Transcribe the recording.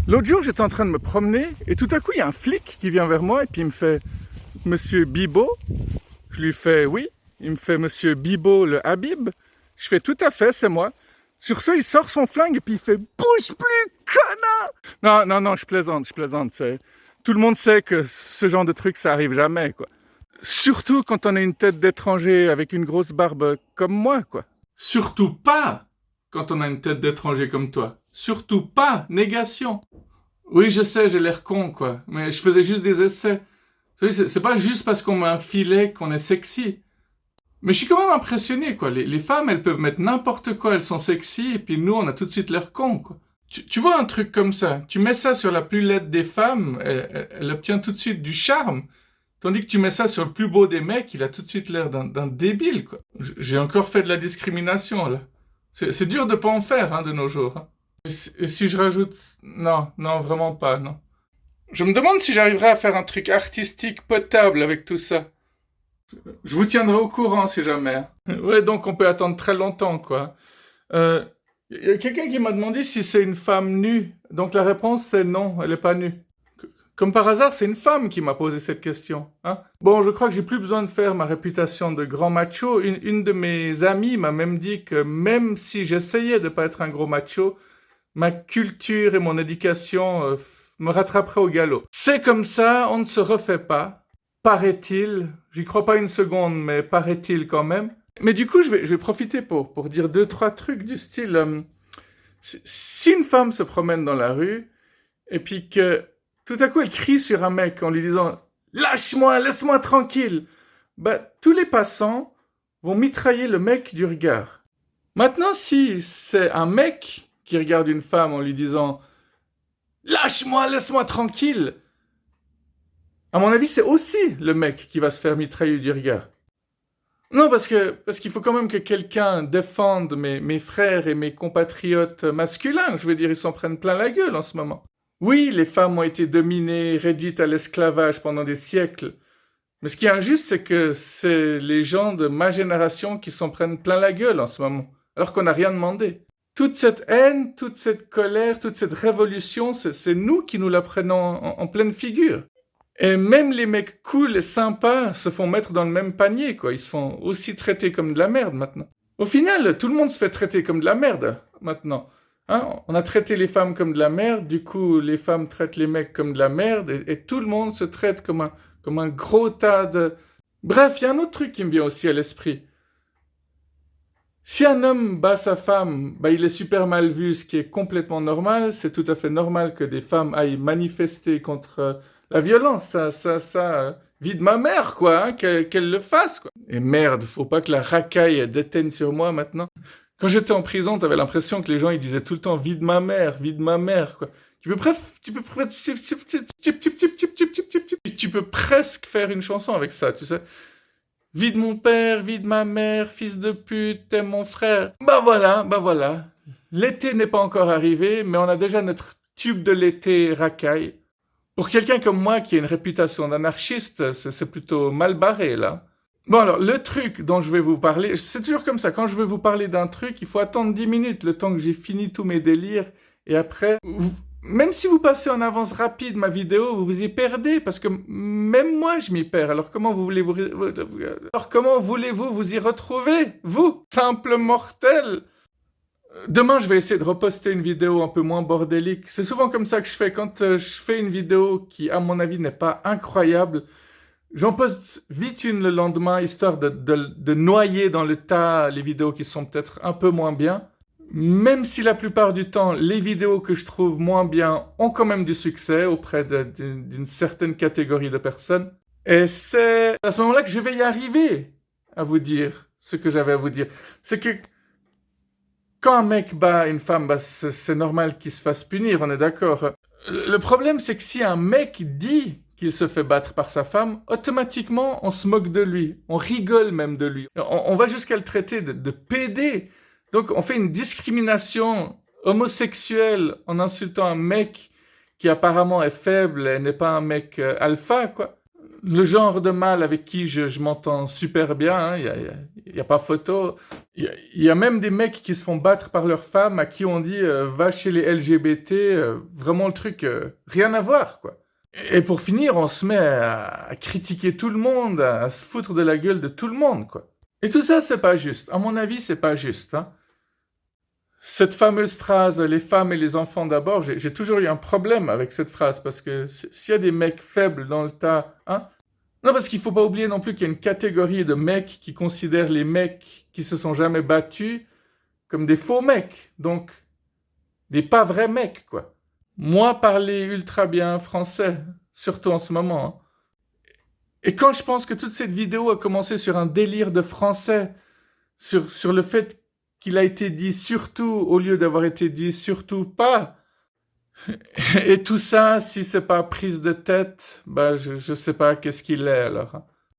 L'autre jour, j'étais en train de me promener et tout à coup, il y a un flic qui vient vers moi et puis il me fait Monsieur Bibo. Je lui fais oui. Il me fait Monsieur Bibo le Habib. Je fais tout à fait, c'est moi. Sur ce, il sort son flingue et puis il fait bouge plus, connard. Non, je plaisante. Tout le monde sait que ce genre de truc, ça arrive jamais, quoi. Surtout quand on a une tête d'étranger avec une grosse barbe comme moi, quoi. Surtout pas quand on a une tête d'étranger comme toi. Surtout pas, négation. Oui, je sais, j'ai l'air con, quoi. Mais je faisais juste des essais. Vous savez, c'est pas juste parce qu'on met un filet qu'on est sexy. Mais je suis quand même impressionné, quoi. Les femmes, elles peuvent mettre n'importe quoi, elles sont sexy, et puis nous, on a tout de suite l'air con, quoi. Tu vois un truc comme ça, tu mets ça sur la plus laide des femmes, elle obtient tout de suite du charme. Tandis que tu mets ça sur le plus beau des mecs, il a tout de suite l'air d'un débile, quoi. J'ai encore fait de la discrimination, là. C'est dur de pas en faire, hein, de nos jours. Hein. Et si je rajoute... Non, vraiment pas, non. Je me demande si j'arriverai à faire un truc artistique potable avec tout ça. Je vous tiendrai au courant si jamais. Hein. Ouais, donc on peut attendre très longtemps, quoi. Il y a quelqu'un qui m'a demandé si c'est une femme nue. Donc la réponse c'est non, elle n'est pas nue. Comme par hasard, c'est une femme qui m'a posé cette question. Hein. Bon, je crois que j'ai plus besoin de faire ma réputation de grand macho. Une de mes amies m'a même dit que même si j'essayais de ne pas être un gros macho, ma culture et mon éducation me rattraperaient au galop. C'est comme ça, on ne se refait pas. Paraît-il, j'y crois pas une seconde, mais paraît-il quand même. Mais du coup, je vais profiter pour dire deux, trois trucs du style... si une femme se promène dans la rue, et puis que tout à coup elle crie sur un mec en lui disant « Lâche-moi, laisse-moi tranquille !» bah, tous les passants vont mitrailler le mec du regard. Maintenant, si c'est un mec qui regarde une femme en lui disant « Lâche-moi, laisse-moi tranquille !» à mon avis, c'est aussi le mec qui va se faire mitrailler du regard. Non, parce qu'il faut quand même que quelqu'un défende mes frères et mes compatriotes masculins. Je veux dire, ils s'en prennent plein la gueule en ce moment. Oui, les femmes ont été dominées, réduites à l'esclavage pendant des siècles. Mais ce qui est injuste, c'est que c'est les gens de ma génération qui s'en prennent plein la gueule en ce moment, alors qu'on n'a rien demandé. Toute cette haine, toute cette colère, toute cette révolution, c'est nous qui nous la prenons en pleine figure. Et même les mecs cool et sympas se font mettre dans le même panier, quoi. Ils se font aussi traiter comme de la merde maintenant. Au final, tout le monde se fait traiter comme de la merde maintenant. Hein, on a traité les femmes comme de la merde, du coup les femmes traitent les mecs comme de la merde, et tout le monde se traite comme un gros tas de... Bref, il y a un autre truc qui me vient aussi à l'esprit. Si un homme bat sa femme, bah, il est super mal vu, ce qui est complètement normal. C'est tout à fait normal que des femmes aillent manifester contre la violence. Vie de ma mère, quoi, hein, qu'elle le fasse, quoi. Et merde, faut pas que la racaille déteigne sur moi maintenant. Quand j'étais en prison, t'avais l'impression que les gens ils disaient tout le temps vie de ma mère, quoi. Tu peux presque faire une chanson avec ça, tu sais. Vie de mon père, vie de ma mère, fils de pute, t'es mon frère. Bah voilà. L'été n'est pas encore arrivé, mais on a déjà notre tube de l'été racaille. Pour quelqu'un comme moi qui a une réputation d'anarchiste, c'est plutôt mal barré, là. Bon alors, le truc dont je vais vous parler, c'est toujours comme ça, quand je veux vous parler d'un truc, il faut attendre 10 minutes, le temps que j'ai fini tous mes délires, et après, même si vous passez en avance rapide ma vidéo, vous vous y perdez, parce que même moi je m'y perds, alors comment voulez-vous vous y retrouver, vous, simple mortel? Demain, je vais essayer de reposter une vidéo un peu moins bordélique. C'est souvent comme ça que je fais. Quand je fais une vidéo qui, à mon avis, n'est pas incroyable, j'en poste vite une le lendemain, histoire de noyer dans le tas les vidéos qui sont peut-être un peu moins bien. Même si la plupart du temps, les vidéos que je trouve moins bien ont quand même du succès auprès d'une certaine catégorie de personnes. Et c'est à ce moment-là que je vais y arriver à vous dire ce que j'avais à vous dire. C'est que quand un mec bat une femme, bah c'est normal qu'il se fasse punir, on est d'accord. Le problème, c'est que si un mec dit qu'il se fait battre par sa femme, automatiquement, on se moque de lui. On rigole même de lui. On va jusqu'à le traiter de pédé. Donc, on fait une discrimination homosexuelle en insultant un mec qui apparemment est faible et n'est pas un mec alpha, quoi. le genre de mâle avec qui je m'entends super bien, hein, y a pas photo. Il y a même des mecs qui se font battre par leurs femmes à qui on dit va chez les LGBT, vraiment le truc, rien à voir, quoi. Et pour finir, on se met à critiquer tout le monde, à se foutre de la gueule de tout le monde, quoi. Et tout ça, c'est pas juste. À mon avis, c'est pas juste, hein. Cette fameuse phrase, les femmes et les enfants d'abord, j'ai toujours eu un problème avec cette phrase, parce que s'il y a des mecs faibles dans le tas, hein. Non, parce qu'il faut pas oublier non plus qu'il y a une catégorie de mecs qui considèrent les mecs qui se sont jamais battus comme des faux mecs, donc des pas vrais mecs, quoi. Moi, parler ultra bien français, surtout en ce moment, hein. Et quand je pense que toute cette vidéo a commencé sur un délire de français, sur le fait qu'il a été dit surtout au lieu d'avoir été dit surtout pas, et tout ça, si c'est pas prise de tête, bah je sais pas qu'est-ce qu'il est alors, hein.